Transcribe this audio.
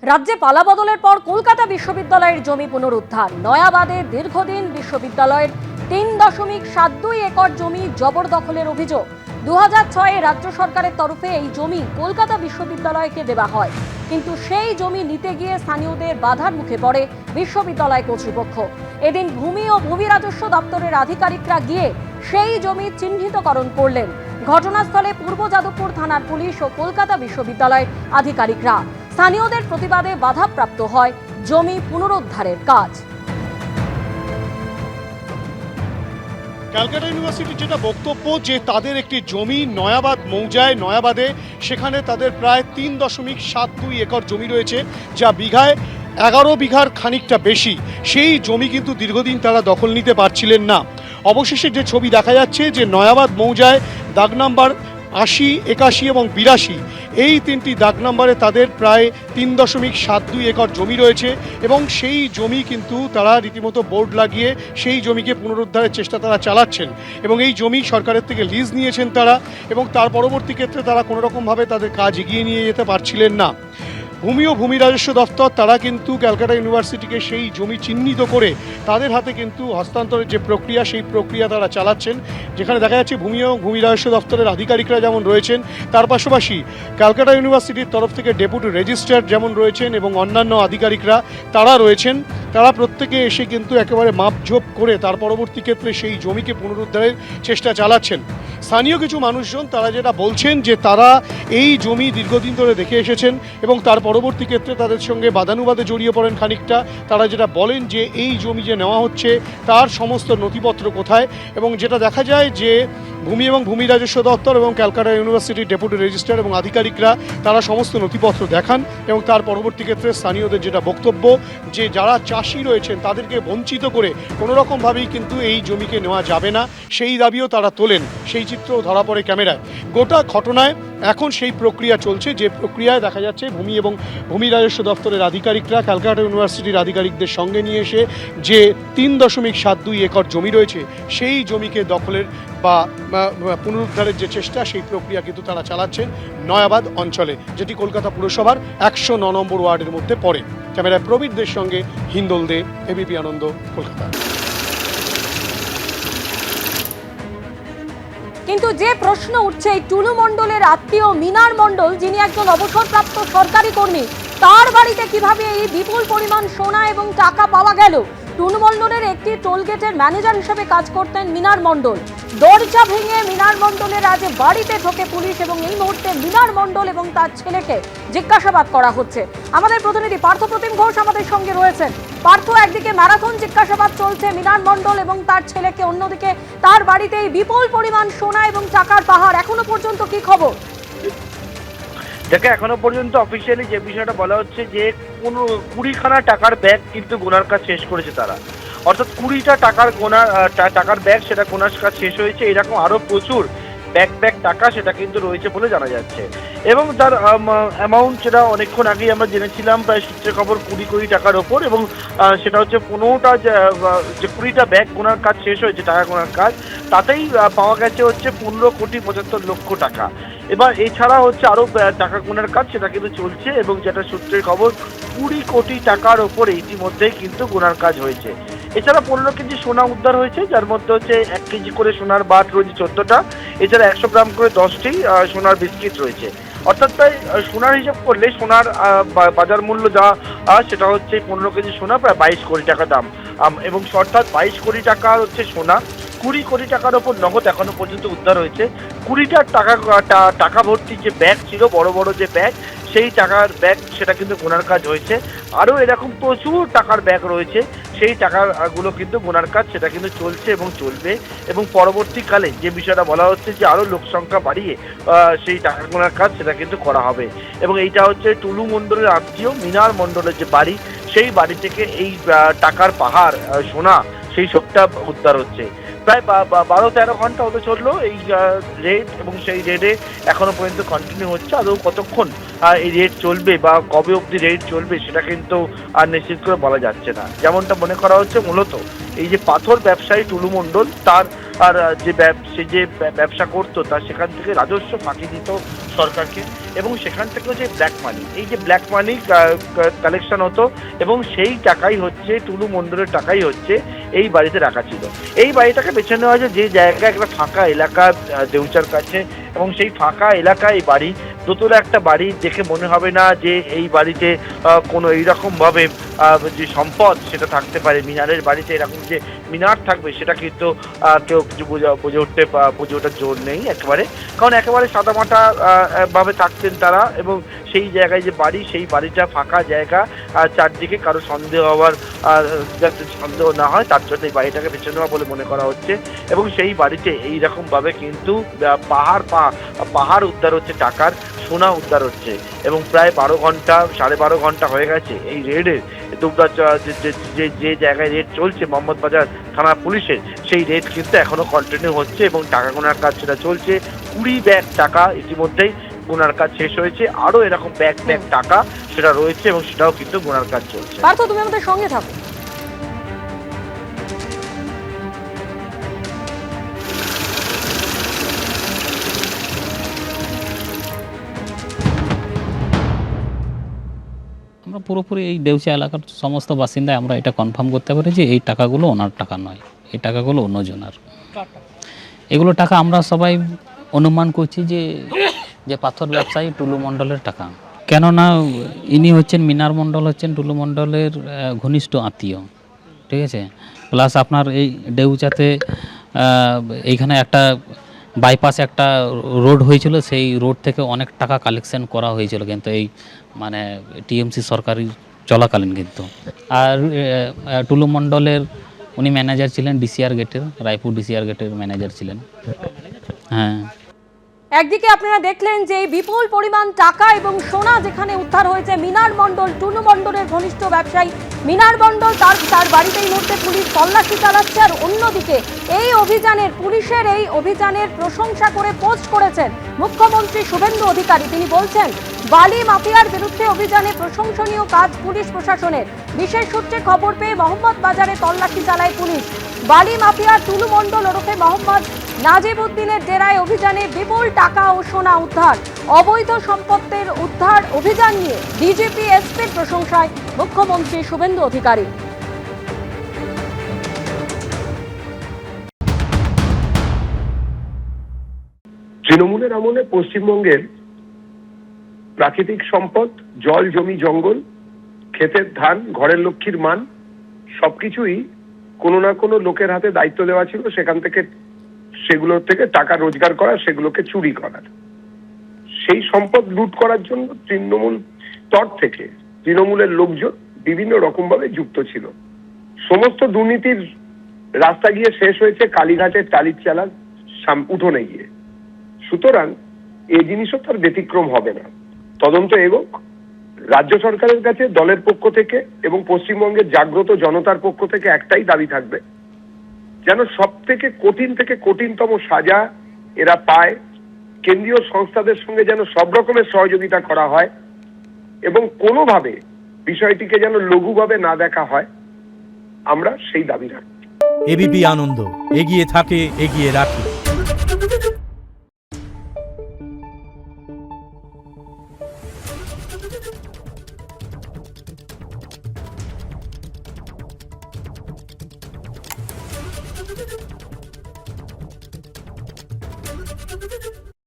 রাজ্যে পালাবদলের পর কলকাতা বিশ্ববিদ্যালয়ের জমি পুনরুদ্ধার। নয়াবাদে দীর্ঘদিন বিশ্ববিদ্যালয়ের ৩.৭২ একর জমি জবরদখলের অভিযোগ। ২০০৬-এ রাজ্য সরকারের তরফে এই জমি কলকাতা বিশ্ববিদ্যালয়কে দেওয়া হয়, কিন্তু সেই জমি নিতে গিয়ে স্থানীয়দের বাধার মুখে পড়ে বিশ্ববিদ্যালয় কর্তৃপক্ষ। এদিন ভূমি ও ভূমি রাজস্ব দপ্তরের আধিকারিকরা গিয়ে সেই জমি চিহ্নিতকরণ করলেন। ঘটনাস্থলে পূর্ব যাদবপুর থানার পুলিশ ও কলকাতা বিশ্ববিদ্যালয়ের আধিকারিকরা। স্থানীয়দের প্রতিবাদে বাধাপ্রাপ্ত হয় জমি পুনরুদ্ধারের কাজ। ক্যালকাটা ইউনিভার্সিটির যেটা বক্তব্য যে তাদের একটি জমি নয়াবাদ মৌজায়, নয়াবাদে সেখানে তাদের প্রায় ৩.৭২ একর জমি রয়েছে, যা বিঘায় 11 বিঘার খানিকটা বেশি। সেই জমি কিন্তু দীর্ঘদিন তারা দখল নিতে পারছিলেন না। অবশেষে যে ছবি দেখা যাচ্ছে যে নয়াবাদ মৌজায় দাগ নাম্বার ৮০, ৮১ এবং ৮২, এই তিনটি দাগ নম্বরে তাদের প্রায় ৩.৭২ একর জমি রয়েছে এবং সেই জমি কিন্তু তারা রীতিমতো বোর্ড লাগিয়ে সেই জমিকে পুনরুদ্ধারের চেষ্টা তারা চালাচ্ছেন এবং এই জমি সরকারের থেকে লিজ নিয়েছেন তারা, এবং তার পরবর্তী ক্ষেত্রে তারা কোনোরকমভাবে তাদের কাজ এগিয়ে নিয়ে যেতে পারছিলেন না। ভূমি ও ভূমি রাজস্ব দপ্তর তারা কিন্তু ক্যালকাটা ইউনিভার্সিটিকে সেই জমি চিহ্নিত করে তাদের হাতে কিন্তু হস্তান্তরের যে প্রক্রিয়া, সেই প্রক্রিয়া তারা চালাচ্ছেন, যেখানে দেখা যাচ্ছে ভূমি ও ভূমি রাজস্ব দপ্তরের আধিকারিকরা যেমন রয়েছেন, তার পাশাপাশি ক্যালকাটা ইউনিভার্সিটির তরফ থেকে ডেপুটি রেজিস্ট্রার যেমন রয়েছেন এবং অন্যান্য আধিকারিকরা তারা রয়েছেন। তারা প্রত্যেকে এসে কিন্তু একেবারে মাপঝোপ করে তার পরবর্তী ক্ষেত্রে সেই জমিকে পুনরুদ্ধারের চেষ্টা চালাচ্ছেন। স্থানীয় কিছু মানুষজন তারা যেটা বলছেন যে তারা এই জমি দীর্ঘদিন ধরে দেখে এসেছেন এবং তার পরবর্তী ক্ষেত্রে তাদের সঙ্গে বাদানুবাদে জড়িয়ে পড়েন খানিকটা। তারা যেটা বলেন যে এই জমি যে নেওয়া হচ্ছে তার সমস্ত নথিপত্র কোথায়, এবং যেটা দেখা যায় যে ভূমি এবং ভূমি রাজস্ব দপ্তর এবং ক্যালকাটা ইউনিভার্সিটির ডেপুটি রেজিস্ট্রার এবং আধিকারিকরা তারা সমস্ত নথিপত্র দেখান এবং তার পরবর্তী ক্ষেত্রে স্থানীয়দের যেটা বক্তব্য যে যারা চাষি রয়েছেন তাদেরকে বঞ্চিত করে কোনোরকমভাবেই কিন্তু এই জমিকে নেওয়া যাবে না, সেই দাবিও তারা তোলেন। সেই চিত্রও ধরা পড়ে ক্যামেরায়। গোটা ঘটনায় এখন সেই প্রক্রিয়া চলছে, যে প্রক্রিয়ায় দেখা যাচ্ছে ভূমি এবং ভূমি রাজস্ব দপ্তরের আধিকারিকরা ক্যালকাটা ইউনিভার্সিটির আধিকারিকদের সঙ্গে নিয়ে এসে যে ৩.৭২ একর জমি রয়েছে সেই জমিকে দখলের বা পুনরুদ্ধারের যে চেষ্টা, সেই প্রক্রিয়া কিন্তু তারা চালাচ্ছেন নয়াবাদ অঞ্চলে, যেটি কলকাতা পুরসভার ১০৯ নম্বর ওয়ার্ডের মধ্যে পড়ে। ক্যামেরায় প্রবীরদের সঙ্গে হিন্দোল দে, এবিপি আনন্দ, কলকাতা। কিন্তু যে প্রশ্ন উঠছে, এই টুলু মণ্ডলের আত্মীয় মিনার মণ্ডল, যিনি একজন অবসরপ্রাপ্ত সরকারি কর্মী, তার বাড়িতে কিভাবে এই বিপুল পরিমাণ সোনা এবং টাকা পাওয়া গেল? টুলু মণ্ডলের একটি টোলগেটের ম্যানেজার হিসেবে কাজ করতেন মিনার মণ্ডল। দরজা ভেঙে মিনার মণ্ডলের আজ বাড়িতে ঢোকে পুলিশ এবং এই মুহূর্তে মিনার মণ্ডল এবং তার ছেলেকে জিজ্ঞাসাবাদ করা হচ্ছে। আমাদের প্রতিনিধি পার্থপ্রতিম ঘোষ আমাদের সঙ্গে রয়েছেন। পার্থ, একদিকে ম্যারাথন জিজ্ঞাসাবাদ চলছে মিনার মণ্ডল এবং তার ছেলেকে, অন্যদিকে তার বাড়িতে এই বিপুল পরিমাণ সোনা এবং টাকার পাহাড়। এখনো পর্যন্ত কি খবর? দেখে এখনো পর্যন্ত অফিসিয়ালি যে বিষয়টা বলা হচ্ছে যে 20খানা টাকার ব্যাগ কিন্তু গোনার কাজ শেষ করেছে তারা, অর্থাৎ 20টা টাকার ব্যাগ সেটা গোনার কাজ শেষ হয়েছে। এরকম আরো প্রচুর ব্যাগ টাকা সেটা কিন্তু রয়েছে বলে জানা যাচ্ছে, এবং তার অ্যামাউন্ট সেটা অনেকক্ষণ আগেই আমরা জেনেছিলাম, প্রায় সূত্রের খবর 20 কোটি টাকার ওপর, এবং সেটা হচ্ছে 15টা যে 20টা ব্যাগ গোনার কাজ শেষ হয়েছে, টাকা গোনার কাজ, তাতেই পাওয়া গেছে হচ্ছে 15,75,00,000 টাকা। এবার এছাড়া হচ্ছে আরো টাকা গোনার কাজ সেটা কিন্তু চলছে, এবং যেটা সূত্রের খবর 20 কোটি টাকার ওপরে ইতিমধ্যেই কিন্তু গোনার কাজ হয়েছে। এছাড়া 15 কেজি সোনা উদ্ধার হয়েছে, যার মধ্যে হচ্ছে 1 কেজি করে সোনার বাট রয়েছে 14টা, এছাড়া 100 গ্রাম করে 10টি সোনার বিস্কিট রয়েছে। অর্থাৎ তাই সোনার হিসাব করলে সোনার বাজার মূল্য যা সেটা হচ্ছে 15 কেজি সোনা প্রায় 22 কোটি টাকা দাম, এবং অর্থাৎ 22 কোটি টাকা হচ্ছে সোনা। 20 কোটি টাকার ওপর নগদ এখনো পর্যন্ত উদ্ধার হয়েছে। 20টা টাকা ভর্তি যে ব্যাগ ছিল, বড় বড় যে ব্যাগ, সেই টাকার ব্যাগ সেটা কিন্তু গোনার কাজ হয়েছে। আরও এরকম প্রচুর টাকার ব্যাগ রয়েছে, সেই টাকাগুলো কিন্তু গোনার কাজ সেটা কিন্তু চলছে এবং চলবে, এবং পরবর্তীকালে যে বিষয়টা বলা হচ্ছে যে আরও লোক সংখ্যা বাড়িয়ে সেই টাকা গোনার কাজ সেটা কিন্তু করা হবে। এবং এইটা হচ্ছে টুলু মণ্ডলের আত্মীয় মিনার মণ্ডলের যে বাড়ি, সেই বাড়ি থেকে এই টাকার পাহাড় সোনা সেই সবটা উদ্ধার হচ্ছে। প্রায় 12-13 ঘন্টা হতে চললো এই রেড, এবং সেই রেডে এখনো পর্যন্ত কন্টিনিউ হচ্ছে। আদৌ কতক্ষণ এই রেড চলবে বা কবে অবধি রেড চলবে সেটা কিন্তু আর নিশ্চিত করে বলা যাচ্ছে না। যেমনটা মনে করা হচ্ছে, মূলত এই যে পাথর ব্যবসায়ী টুলু মণ্ডল, তার আর সে যে ব্যবসা করতো তার সেখান থেকে রাজস্ব ফাঁকি দিত সরকারকে, এবং সেখান থেকেও যে ব্ল্যাক মানি, এই যে ব্ল্যাক মানি কালেকশন হতো, এবং সেই টাকাই হচ্ছে টুলু মণ্ডলের টাকাই হচ্ছে এই বাড়িতে রাখা ছিল। এই বাড়িটাকে বেছে নেওয়া হয়েছে যে জায়গায় একটা ফাঁকা এলাকা দেউচার কাছে, এবং সেই ফাঁকা এলাকায় এই বাড়ি, দোতলা একটা বাড়ি, দেখে মনে হবে না যে এই বাড়িতে কোনো এইরকমভাবে যে সম্পদ সেটা থাকতে পারে। মিনারের বাড়িতে এরকম যে মিনার থাকবে সেটা কিন্তু কেউ কিছু বুঝে ওঠার জোর নেই একেবারে, কারণ একেবারে সাদামাটা ভাবে থাকতেন তারা, এবং সেই জায়গায় যে বাড়ি, সেই বাড়িটা ফাঁকা জায়গা, চারদিকে কারো সন্দেহ হওয়ার যাতে সন্দেহ না হয় তার জন্য এই বাড়িটাকে বেছে নেওয়া বলে মনে করা হচ্ছে। এবং সেই বাড়িতে এইরকমভাবে কিন্তু পাহাড় উদ্ধার হচ্ছে, টাকার সোনা উদ্ধার হচ্ছে, এবং প্রায় 12.5 ঘন্টা হয়ে গেছে এই রেডের। দুবরা যে জায়গায় রেড চলছে মোহাম্মদ বাজার থানা পুলিশের, সেই রেড কিন্তু এখনো কন্টিনিউ হচ্ছে, এবং টাকা গোনার কাজ সেটা চলছে। 20 ব্যাগ টাকা ইতিমধ্যেই গোনার কাজ শেষ হয়েছে, আরো এরকম ব্যাগ টাকা সেটা রয়েছে, এবং সেটাও কিন্তু গোনার কাজ চলছে। পার্থ, তুমি আমাদের সঙ্গে থাকো। আমরা পুরোপুরি এই দেউচা এলাকার সমস্ত বাসিন্দায় আমরা এটা কনফার্ম করতে পারি যে এই টাকাগুলো ওনার টাকা নয়, এই টাকাগুলো অন্যজনের। এগুলো টাকা আমরা সবাই অনুমান করছি যে পাথর ব্যবসায়ী টুলু মণ্ডলের টাকা, কেননা ইনি হচ্ছেন মিনার মণ্ডল, হচ্ছেন টুলু মণ্ডলের ঘনিষ্ঠ আত্মীয়, ঠিক আছে। প্লাস আপনার এই দেউচাতে এইখানে একটা বাইপাস একটা রোড হয়েছিল, সেই রোড থেকে অনেক টাকা কালেকশন করা হয়েছিল, কিন্তু এই মানে টিএমসি সরকারি চলাকালীন কিন্তু। আর টুলু মণ্ডলের উনি ম্যানেজার ছিলেন ডিসিআর গেটের, রায়পুর ডিসিআর গেটের ম্যানেজার ছিলেন। হ্যাঁ, একদিকে আপনারা দেখলেন যে এই বিপুল পরিমাণ টাকা এবং সোনা যেখানে উদ্ধার হয়েছে, মিনার মণ্ডল টুলু মণ্ডলের ঘনিষ্ঠ ব্যবসায়ী মিনার মণ্ডল তার বাড়িতে এই মুহূর্তে পুলিশ তল্লাশি চালাচ্ছে। আর অন্যদিকে এই অভিযানের পুলিশের এই অভিযানের প্রশংসা করে পোস্ট করেছেন মুখ্যমন্ত্রী শুভেন্দু অধিকারী। তিনি বলছেন, বালি মাফিয়ার বিরুদ্ধে অভিযানে প্রশংসনীয় কাজ পুলিশ প্রশাসনের। বিশেষ সূত্রে খবর পেয়ে মোহাম্মদ বাজারে তল্লাশি চালায় পুলিশ। বালি মাফিয়া টুলু মণ্ডল ওরফে মোহাম্মদ নাজিব উদ্দিনের ডেরায় অভিযানে বিপুল টাকা ও সোনা উদ্ধার। অবৈধ সম্পত্তির উদ্ধার অভিযান নিয়ে ডিজিপি এসপির প্রশংসায় মুখ্যমন্ত্রী শুভেন্দু অধিকারী। তৃণমূলের আমলে পশ্চিমবঙ্গের প্রাকৃতিক সম্পদ, জল, জমি, জঙ্গল, ক্ষেতের ধান, ঘরের লক্ষ্মীর মান সবকিছুই কোনো না কোনো লোকের হাতে দায়িত্ব দেওয়া ছিল, সেখান থেকে সেগুলোর থেকে টাকা রোজগার করা, সেগুলোকে চুরি করার। সেই সম্পদ লুট করার জন্য তৃণমূল স্তর থেকে তৃণমূলের লোকজন বিভিন্ন রকম ভাবে যুক্ত ছিল। সমস্ত দুর্নীতির রাস্তা গিয়ে শেষ হয়েছে কালীঘাটের টালির চালার উঠোনে গিয়ে। সুতরাং এই জিনিসও তার ব্যতিক্রম হবে না। তদন্ত এগোক। রাজ্য সরকারের কাছে দলের পক্ষ থেকে এবং পশ্চিমবঙ্গের জাগ্রত জনতার পক্ষ থেকে একটাই দাবি থাকবে, যেন সব থেকে কঠিনতম সাজা এরা পায়। কেন্দ্রীয় সংস্থাদের সঙ্গে যেন সব রকমের সহযোগিতা করা হয়, এবং কোনোভাবে বিষয়টিকে যেন লঘুভাবে না দেখা হয়। আমরা সেই দাবি রাখি। এবিপি আনন্দ, এগিয়ে থাকে, এগিয়ে রাখি।